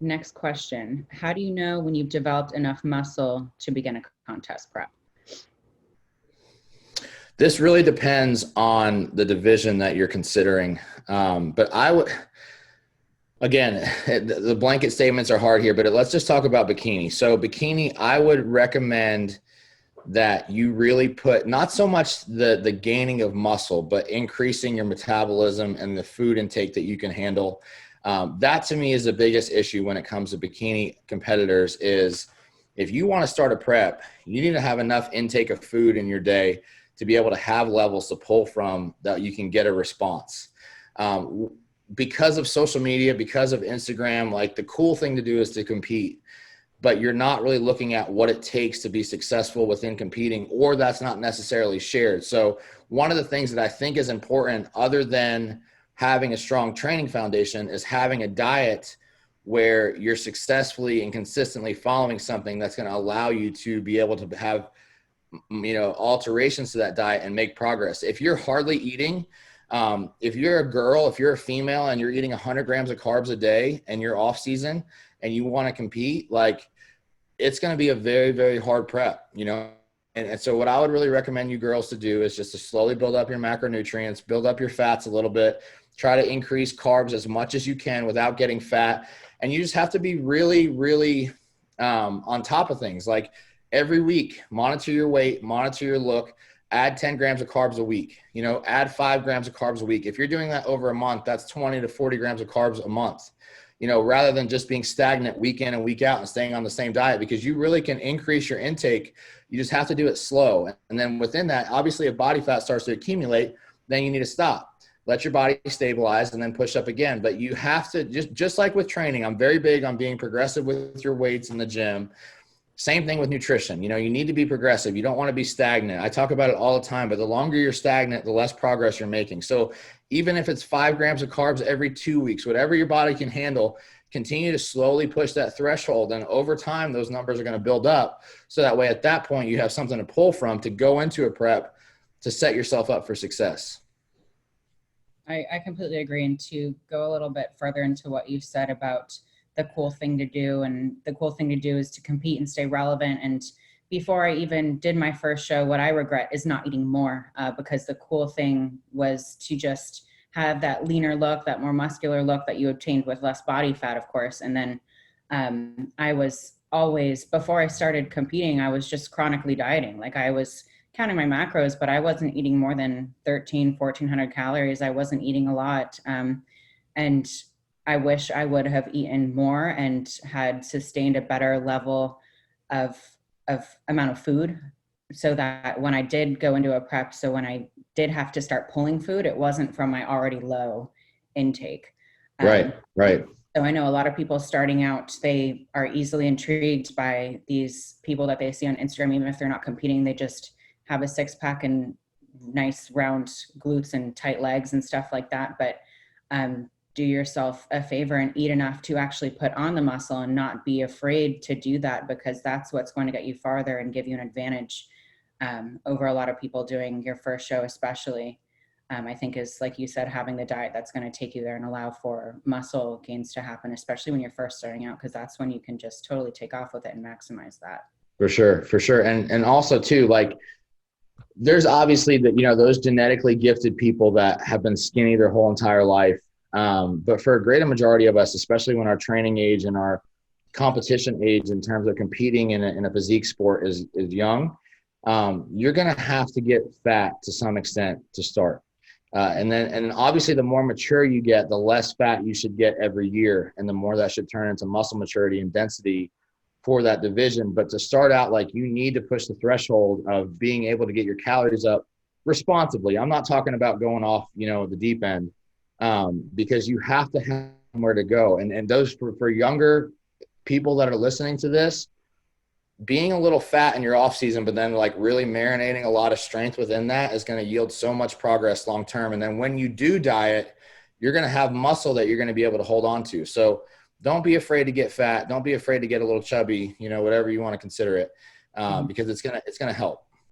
Next question. How do you know when you've developed enough muscle to begin a contest prep? This really depends on the division that you're considering. But I would, again, the blanket statements are hard here, but let's just talk about bikini. So bikini, I would recommend that you really put not so much the gaining of muscle, but increasing your metabolism and the food intake that you can handle. That to me is the biggest issue when it comes to bikini competitors is if you want to start a prep, you need to have enough intake of food in your day to be able to have levels to pull from that you can get a response. Because of social media, because of Instagram, like the cool thing to do is to compete, but you're not really looking at what it takes to be successful within competing, or that's not necessarily shared. So one of the things that I think is important other than having a strong training foundation is having a diet where you're successfully and consistently following something that's going to allow you to be able to have alterations to that diet and make progress. If you're hardly eating, if you're a girl, if you're a female and you're eating 100 grams of carbs a day and you're off season and you want to compete, like it's going to be a very, very hard prep, And so what I would really recommend you girls to do is just to slowly build up your macronutrients, build up your fats a little bit, try to increase carbs as much as you can without getting fat. And you just have to be really, really on top of things. Like every week, monitor your weight, monitor your look, add 10 grams of carbs a week, add 5 grams of carbs a week. If you're doing that over a month, that's 20 to 40 grams of carbs a month, rather than just being stagnant week in and week out and staying on the same diet, because you really can increase your intake. You just have to do it slow. And then within that, obviously if body fat starts to accumulate, then you need to stop, let your body stabilize and then push up again. But you have to just like with training, I'm very big on being progressive with your weights in the gym. Same thing with nutrition. You need to be progressive. You don't want to be stagnant. I talk about it all the time, but the longer you're stagnant, the less progress you're making. So even if it's 5 grams of carbs every 2 weeks, whatever your body can handle, continue to slowly push that threshold. And over time, those numbers are going to build up. So that way, at that point, you have something to pull from to go into a prep to set yourself up for success. I completely agree. And to go a little bit further into what you said about the cool thing to do, and the cool thing to do is to compete and stay relevant. And before I even did my first show, what I regret is not eating more, because the cool thing was to just have that leaner look, that more muscular look that you obtained with less body fat, of course. And then I was always, before I started competing, I was just chronically dieting. Like I was counting my macros, but I wasn't eating more than 1,400 calories. I wasn't eating a lot. And I wish I would have eaten more and had sustained a better level of amount of food, so that when I did go into a prep, so when I did have to start pulling food, it wasn't from my already low intake. Right. So I know a lot of people starting out, they are easily intrigued by these people that they see on Instagram, even if they're not competing. They just have a 6-pack and nice round glutes and tight legs and stuff like that. But do yourself a favor and eat enough to actually put on the muscle and not be afraid to do that, because that's what's going to get you farther and give you an advantage over a lot of people doing your first show, especially. I think is, like you said, having the diet that's going to take you there and allow for muscle gains to happen, especially when you're first starting out, because that's when you can just totally take off with it and maximize that. For sure. And also too, like there's obviously that, those genetically gifted people that have been skinny their whole entire life. But for a greater majority of us, especially when our training age and our competition age in terms of competing in a physique sport is young, you're going to have to get fat to some extent to start. And obviously the more mature you get, the less fat you should get every year. And the more that should turn into muscle maturity and density for that division. But to start out, like you need to push the threshold of being able to get your calories up responsibly. I'm not talking about going off, the deep end. Because you have to have somewhere to go. And those for younger people that are listening to this, being a little fat in your off season, but then like really marinating a lot of strength within that is going to yield so much progress long term. And then when you do diet, you're going to have muscle that you're going to be able to hold on to. So don't be afraid to get fat. Don't be afraid to get a little chubby, whatever you want to consider it, because it's going to help.